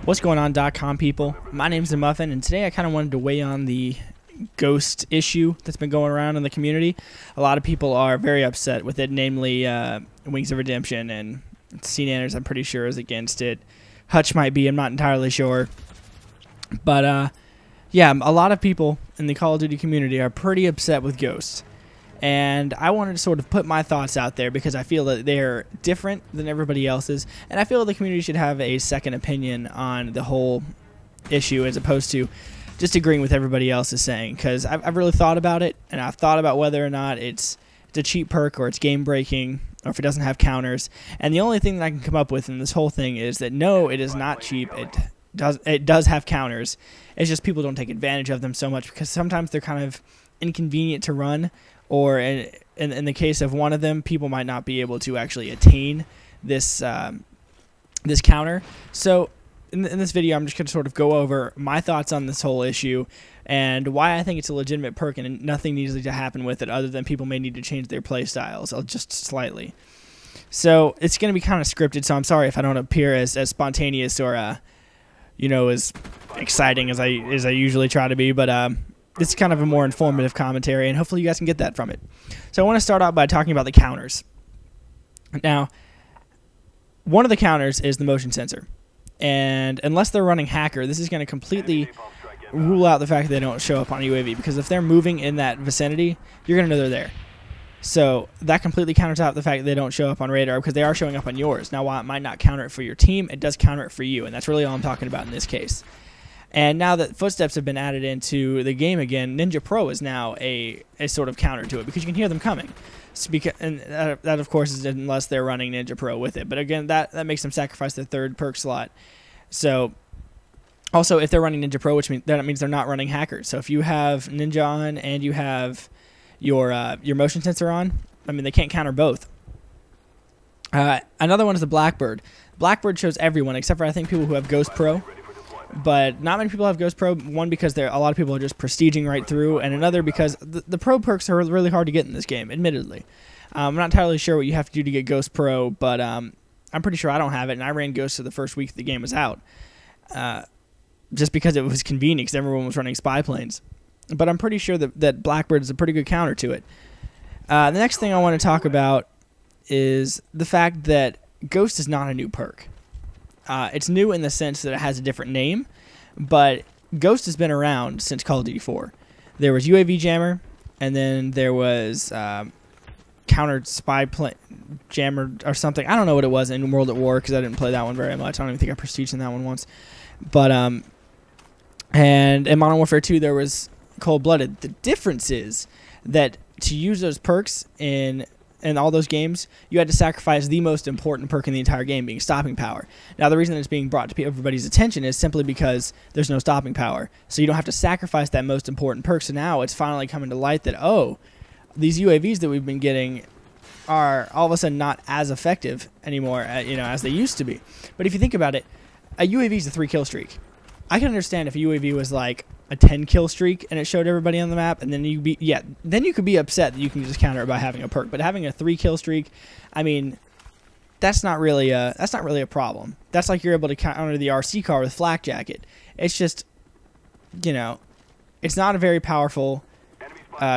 What's going on, .com people? My name's aMuffin, and today I kind of wanted to weigh on the ghost issue that's been going around in the community. A lot of people are very upset with it, namely Wings of Redemption, and CNanners, I'm pretty sure, is against it. Hutch might be, I'm not entirely sure. But, yeah, a lot of people in the Call of Duty community are pretty upset with Ghost. And I wanted to sort of put my thoughts out there because I feel that they're different than everybody else's, and I feel the community should have a second opinion on the whole issue as opposed to just agreeing with everybody else is saying. Because I've really thought about it, and I've thought about whether or not it's a cheap perk or it's game breaking or if it doesn't have counters. And the only thing that I can come up with in this whole thing is that no, it is not cheap. It does have counters. It's just people don't take advantage of them so much because sometimes they're kind of inconvenient to run. Or in the case of one of them, people might not be able to actually attain this this counter. So in this video, I'm just going to sort of go over my thoughts on this whole issue and why I think it's a legitimate perk and nothing needs to happen with it other than people may need to change their play styles just slightly. So it's going to be kind of scripted, so I'm sorry if I don't appear as spontaneous or as exciting as I usually try to be, but this is kind of a more informative commentary, and hopefully you guys can get that from it. So I want to start out by talking about the counters. Now, one of the counters is the motion sensor. And unless they're running hacker, this is going to completely rule out the fact that they don't show up on UAV, because if they're moving in that vicinity, you're going to know they're there. So that completely counters out the fact that they don't show up on radar because they are showing up on yours. Now, while it might not counter it for your team, it does counter it for you, and that's really all I'm talking about in this case. And now that footsteps have been added into the game again, Ninja Pro is now a sort of counter to it because you can hear them coming. And that, of course, is unless they're running Ninja Pro with it. But again, that makes them sacrifice their third perk slot. So also, if they're running Ninja Pro, that means they're not running hackers. So if you have Ninja on and you have your motion sensor on, I mean, they can't counter both. Another one is the Blackbird. Blackbird shows everyone except for, I think, people who have Ghost Pro. But not many people have Ghost Pro, one because a lot of people are just prestiging right through, and another because the Pro perks are really hard to get in this game, admittedly. I'm not entirely sure what you have to do to get Ghost Pro, but I'm pretty sure I don't have it, and I ran Ghost the first week the game was out. Just because it was convenient, because everyone was running spy planes. But I'm pretty sure that Blackbird is a pretty good counter to it. The next thing I want to talk about is the fact that Ghost is not a new perk. It's new in the sense that it has a different name, but Ghost has been around since Call of Duty 4. There was UAV Jammer, and then there was Countered Spy Jammer or something. I don't know what it was in World at War because I didn't play that one very much. I don't even think I prestiged in that one once. But and in Modern Warfare 2 there was Cold Blooded. The difference is that to use those perks in all those games, you had to sacrifice the most important perk in the entire game, being stopping power. Now, the reason it's being brought to everybody's attention is simply because there's no stopping power. So you don't have to sacrifice that most important perk. So now it's finally coming to light that, oh, these UAVs that we've been getting are all of a sudden not as effective anymore, as they used to be. But if you think about it, a UAV is a 3-kill streak. I can understand if a UAV was like a 10-kill streak and it showed everybody on the map, and then then you could be upset that you can just counter it by having a perk. But having a 3-kill streak, I mean, that's not really a problem. That's like you're able to counter the RC car with Flak Jacket. It's just, it's not a very powerful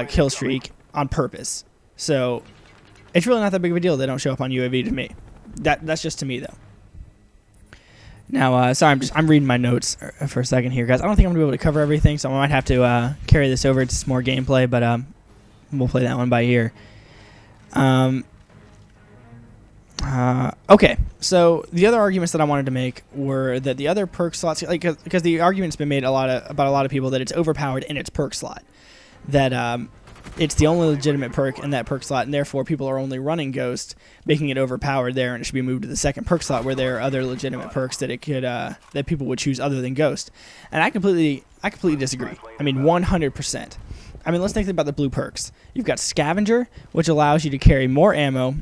kill streak on purpose. So it's really not that big of a deal they don't show up on UAV to me. That's just to me though. Now, sorry, I'm reading my notes for a second here, guys. I don't think I'm going to be able to cover everything, so I might have to carry this over to some more gameplay, but we'll play that one by ear. Okay, so the other arguments that I wanted to make were that the other perk slots, because the argument's been made about a lot of people that it's overpowered in its perk slot, that it's the only legitimate perk in that perk slot, and therefore people are only running Ghost, making it overpowered there, and it should be moved to the second perk slot where there are other legitimate perks that that people would choose other than Ghost. And I completely disagree. I mean, 100%. I mean, let's think about the blue perks. You've got Scavenger, which allows you to carry more ammo,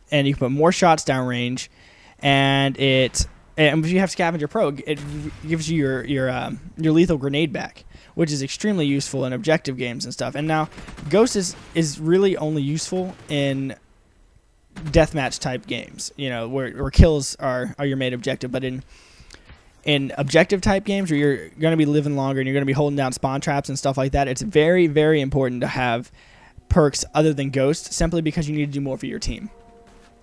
and you can put more shots downrange, and if you have Scavenger Pro, it gives you your lethal grenade back, which is extremely useful in objective games and stuff. And now, Ghost is really only useful in deathmatch type games, where kills are your main objective. But in in objective type games where you're going to be living longer and you're going to be holding down spawn traps and stuff like that, it's very, very important to have perks other than Ghost, simply because you need to do more for your team.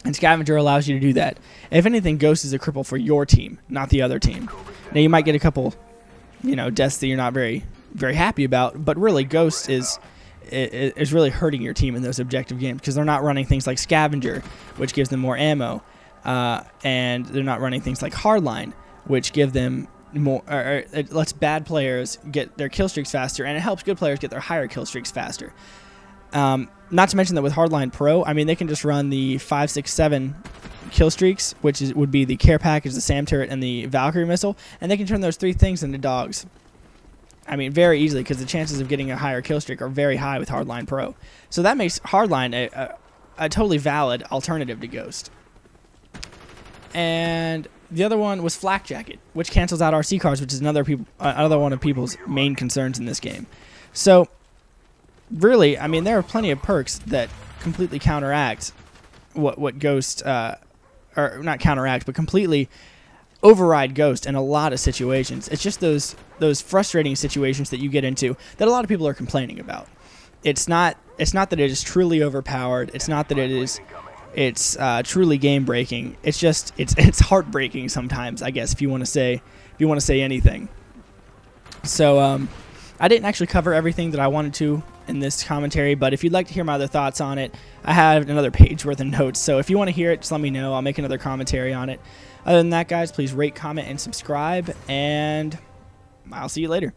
And Scavenger allows you to do that. If anything, Ghost is a cripple for your team, not the other team. Now, you might get a couple, deaths that you're not very, very happy about, but really, Ghost is really hurting your team in those objective games because they're not running things like Scavenger, which gives them more ammo, and they're not running things like Hardline, which give them more. Or it lets bad players get their kill streaks faster, and it helps good players get their higher kill streaks faster. Not to mention that with Hardline Pro, I mean, they can just run the 5, 6, 7 kill streaks, which would be the care package, the SAM turret, and the Valkyrie missile, and they can turn those 3 things into dogs. I mean, very easily, because the chances of getting a higher kill streak are very high with Hardline Pro. So that makes Hardline a totally valid alternative to Ghost. And the other one was Flak Jacket, which cancels out RC cars, which is another one of people's main concerns in this game. So really, I mean, there are plenty of perks that completely counteract what Ghost, or not counteract, but completely override Ghost in a lot of situations. It's just those frustrating situations that you get into that a lot of people are complaining about. It's not that it is truly overpowered. It's not that it's truly game breaking. It's just it's heartbreaking sometimes, I guess, if you want to say anything. So I didn't actually cover everything that I wanted to in this commentary, but if you'd like to hear my other thoughts on it, I have another page worth of notes. So if you want to hear it, just let me know. I'll make another commentary on it. Other than that, guys, please rate, comment, and subscribe, and I'll see you later.